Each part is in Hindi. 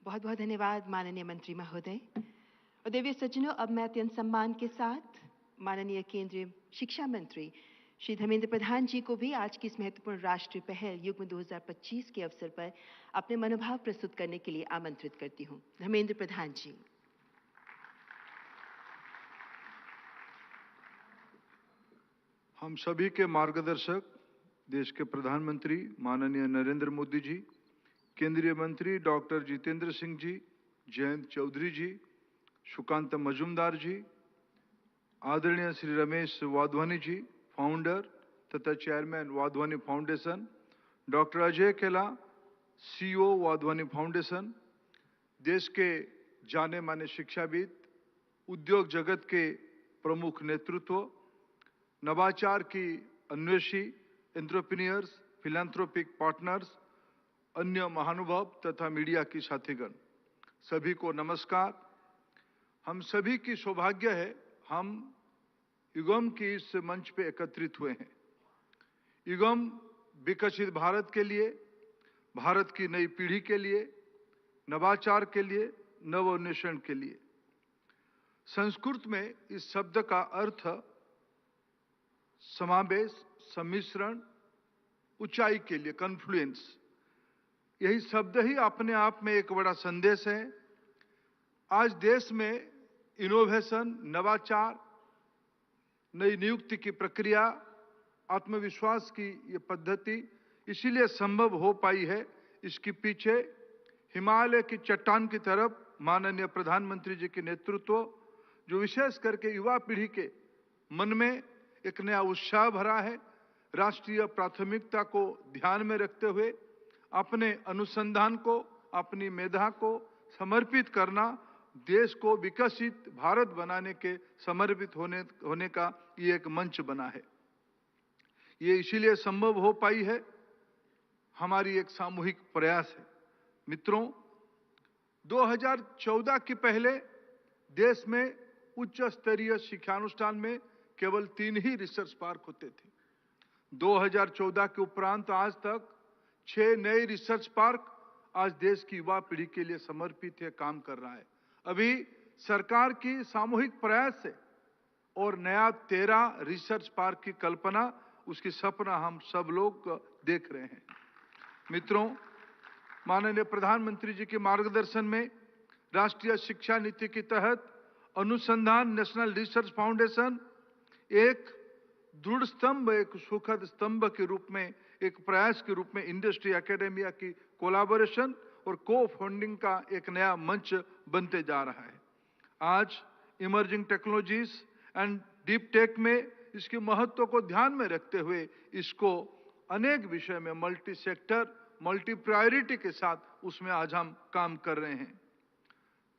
बहुत बहुत धन्यवाद माननीय मंत्री महोदय। और देवी सज्जनों, अब मैं अत्यंत सम्मान के साथ माननीय केंद्रीय शिक्षा मंत्री श्री धर्मेंद्र प्रधान जी को भी आज की इस महत्वपूर्ण राष्ट्रीय पहल युग्म 2025 के अवसर पर अपने मनोभाव प्रस्तुत करने के लिए आमंत्रित करती हूं। धर्मेंद्र प्रधान जी। हम सभी के मार्गदर्शक देश के प्रधानमंत्री माननीय नरेंद्र मोदी जी, केंद्रीय मंत्री डॉक्टर जितेंद्र सिंह जी, जयंत चौधरी जी, सुकांत मजुमदार जी, आदरणीय श्री रमेश वाधवानी जी, फाउंडर तथा chairman Wadhwani foundation, doctor Ajay केला, सीईओ वाधवानी फाउंडेशन, देश के जाने माने शिक्षाविद, उद्योग जगत के प्रमुख नेतृत्व, नवाचार की अन्वेषी, एंटरप्रेन्योर्स, फिलैंथ्रोपिक पार्टनर्स, अन्य महानुभाव तथा मीडिया की साथीगण, सभी को नमस्कार। हम सभी की सौभाग्य है हम युगम की इस मंच पे एकत्रित हुए हैं। युगम विकसित भारत के लिए, भारत की नई पीढ़ी के लिए, नवाचार के लिए, नवोन्मेषण के लिए। संस्कृत में इस शब्द का अर्थ समावेश, सम्मिश्रण, ऊंचाई के लिए कॉन्फ्लुएंस, यही शब्द ही अपने आप में एक बड़ा संदेश है। आज देश में इनोवेशन, नवाचार, नई नियुक्ति की प्रक्रिया, आत्मविश्वास की ये पद्धति इसीलिए संभव हो पाई है। इसके पीछे हिमालय की चट्टान की तरफ माननीय प्रधानमंत्री जी के नेतृत्व, जो विशेष करके युवा पीढ़ी के मन में एक नया उत्साह भरा है। राष्ट्रीय प्राथमिकता को ध्यान में रखते हुए अपने अनुसंधान को, अपनी मेधा को समर्पित करना, देश को विकसित भारत बनाने के समर्पित होने का ये एक मंच बना है। ये इसीलिए संभव हो पाई है, हमारी एक सामूहिक प्रयास है। मित्रों, 2014 के पहले देश में उच्च स्तरीय शिक्षानुष्ठान में केवल 3 ही रिसर्च पार्क होते थे। 2014 के उपरांत आज तक 6 नए रिसर्च पार्क आज देश की युवा पीढ़ी के लिए समर्पित है, काम कर रहा है। अभी सरकार की सामूहिक प्रयास से और नया 13 रिसर्च पार्क की कल्पना, उसकी सपना हम सब लोग देख रहे हैं। मित्रों, माननीय प्रधानमंत्री जी के मार्गदर्शन में राष्ट्रीय शिक्षा नीति के तहत अनुसंधान नेशनल रिसर्च फाउंडेशन एक दृढ़ स्तंभ, एक सुखद स्तंभ के रूप में, एक प्रयास के रूप में इंडस्ट्री एकेडमिया की कोलैबोरेशन और को फंडिंग का एक नया मंच बनते जा रहा है। आज emerging technologies and deep tech में इसके महत्व को ध्यान में रखते हुए इसको अनेक विषय में मल्टी सेक्टर, मल्टी प्रायोरिटी के साथ उसमें आज हम काम कर रहे हैं।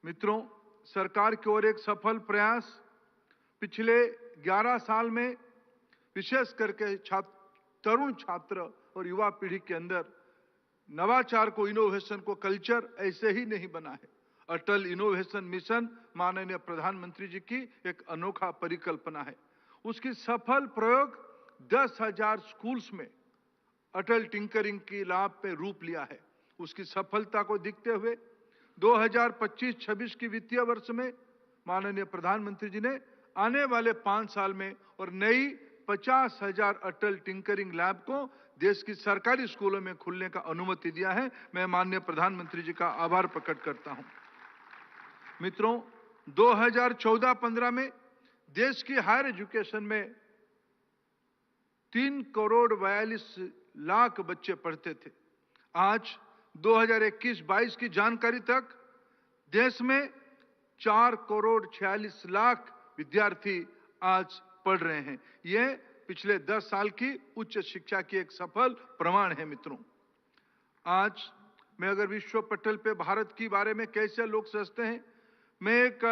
मित्रों, सरकार की ओर एक सफल प्रयास पिछले 11 साल में विशेष करके तरुण छात्र और युवा पीढ़ी के अंदर नवाचार को, इनोवेशन को कल्चर ऐसे ही नहीं बना है। अटल इनोवेशन मिशन माननीय प्रधानमंत्री जी की एक अनोखा परिकल्पना है। उसकी सफल प्रयोग 10,000 स्कूल्स में अटल टिंकरिंग की लाभ पे रूप लिया है। उसकी सफलता को देखते हुए 2025-26 की वित्तीय वर्ष में माननीय प्रधानमंत्री जी ने आने वाले 5 साल में और नई 50,000 अटल टिंकरिंग लैब को देश की सरकारी स्कूलों में खुलने का अनुमति दिया है। मैं माननीय प्रधानमंत्री जी का आभार प्रकट करता हूं। मित्रों, 2014-15 में देश की हायर एजुकेशन में 3 करोड़ 42 लाख बच्चे पढ़ते थे। आज 2021-22 की जानकारी तक देश में 4 करोड़ 46 लाख विद्यार्थी आज पढ़ रहे हैं। यह पिछले 10 साल की उच्च शिक्षा की एक सफल प्रमाण है। मित्रों, आज मैं अगर विश्व पटल पे भारत के बारे में कैसे लोग सोचते हैं, मैं एक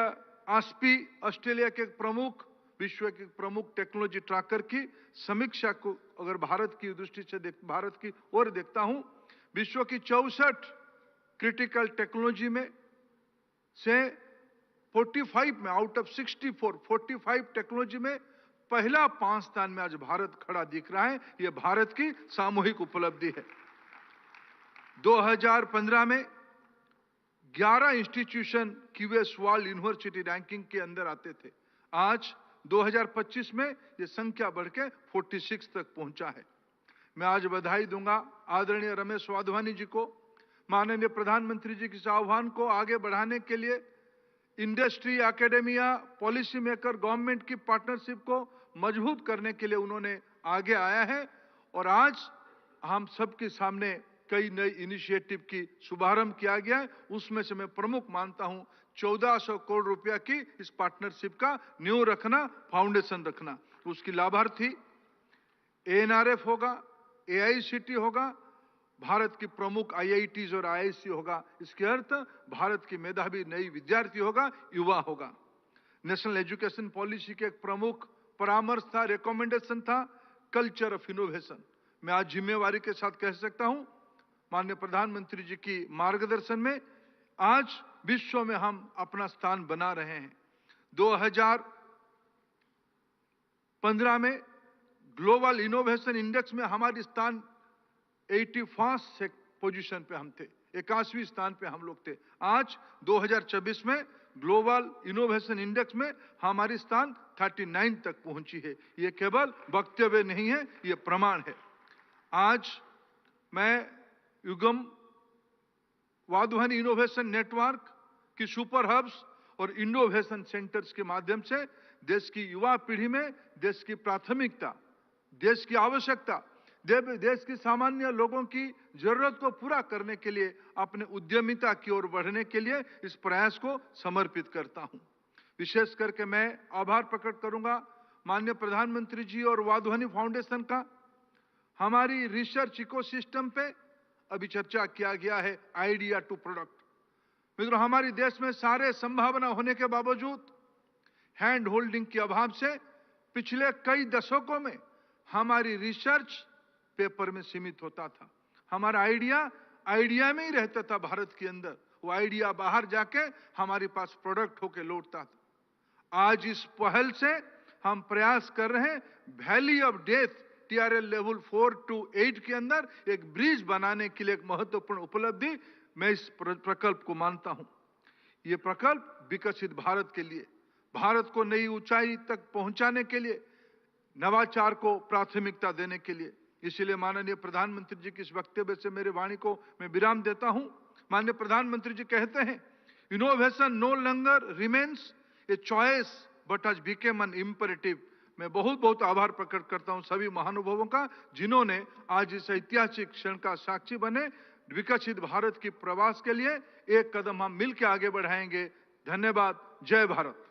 आस्पी ऑस्ट्रेलिया के प्रमुख, विश्व के प्रमुख टेक्नोलॉजी ट्रैकर की समीक्षा को अगर भारत की दृष्टि से भारत की ओर देखता हूं, विश्व की 64 क्रिटिकल टेक्नोलॉजी में से 45 में आउट ऑफ 64 45 टेक्नोलॉजी में पहला 5 स्थान में आज भारत खड़ा दिख रहा है। यह भारत की सामूहिक उपलब्धि है। 2015 में 11 institution QS world university ranking के अंदर आते थे। आज 2025 में ये संख्या बढ़ के 46 तक पहुंचा है। मैं आज बधाई दूंगा आदरणीय रमेश वाधवानी जी को, माननीय प्रधानमंत्री जी के इस आह्वान को आगे बढ़ाने के लिए industry, academia, policy maker, government की पार्टनरशिप को मजबूत करने के लिए उन्होंने आगे आया है। और आज हम सबके सामने कई नई इनिशिएटिव की शुभारंभ किया गया है। उसमें से मैं प्रमुख मानता हूं 1400 करोड़ रुपया की इस पार्टनरशिप का नींव रखना, फाउंडेशन रखना। उसकी लाभार्थी एएनआरएफ होगा, एआईसीटी होगा, भारत की प्रमुख आईआईटीज और आईआईसी होगा। इसके अर्थ भारत की मेधावी नई विद्यार्थी होगा, युवा होगा। नेशनल एजुकेशन पॉलिसी के एक प्रमुख परामर्श था, रिकमेंडेशन था, कल्चर ऑफ इनोवेशन। मैं आज जिम्मेवारी के साथ कह सकता हूं, माननीय प्रधानमंत्री जी की मार्गदर्शन में आज विश्व में हम अपना स्थान बना रहे हैं। 2015 में ग्लोबल इनोवेशन इंडेक्स में हमारी स्थान 81st पोजीशन पे हम थे, 81वें स्थान पे हम लोग थे। आज 2024 में ग्लोबल इनोवेशन इंडेक्स में हमारी स्थान 39 तक पहुंची है। ये केवल वक्तव्य नहीं है, ये प्रमाण है। आज मैं युगम वाधवानी इनोवेशन नेटवर्क की सुपर हब्स और इनोवेशन सेंटर्स के माध्यम से देश की युवा पीढ़ी में देश की प्राथमिकता, देश की आवश्यकता, देश की सामान्य लोगों की जरूरत को पूरा करने के लिए, अपने उद्यमिता की ओर बढ़ने के लिए इस प्रयास को समर्पित करता हूं। विशेष करके मैं आभार प्रकट करूंगा माननीय प्रधानमंत्री जी और वाधवानी फाउंडेशन का। हमारी रिसर्च इकोसिस्टम पे अभी चर्चा किया गया है, आइडिया टू प्रोडक्ट। मित्रों, हमारे देश में सारे संभावना होने के बावजूद हैंड होल्डिंग के अभाव से पिछले कई दशकों में हमारी रिसर्च पेपर में सीमित होता था। हमारा आइडिया में ही रहता था भारत के अंदर, वो आइडिया बाहर जाके हमारे पास प्रोडक्ट होके लौटता था। आज इस पहल से हम प्रयास कर रहे हैं valley of death TRL level 4 to 8 के अंदर एक ब्रिज बनाने के लिए एक महत्वपूर्ण उपलब्धि मैं इस प्रकल्प को मानता हूं। ये प्रकल्प विकसित भारत के लिए, भारत को नई ऊंचाई तक पहुंचाने के लिए, नवाचार को प्राथमिकता देने के लिए। इसलिए माननीय प्रधानमंत्री जी की इस वक्तव्य से मेरे वाणी को मैं विराम देता हूं। माननीय प्रधानमंत्री जी कहते हैं, innovation no longer remains a choice but has become an imperative. मैं बहुत बहुत आभार प्रकट करता हूं सभी महानुभावों का, जिन्होंने आज इस ऐतिहासिक क्षण का साक्षी बने। विकसित भारत की प्रवास के लिए एक कदम हम मिलकर आगे बढ़ाएंगे। धन्यवाद। जय भारत।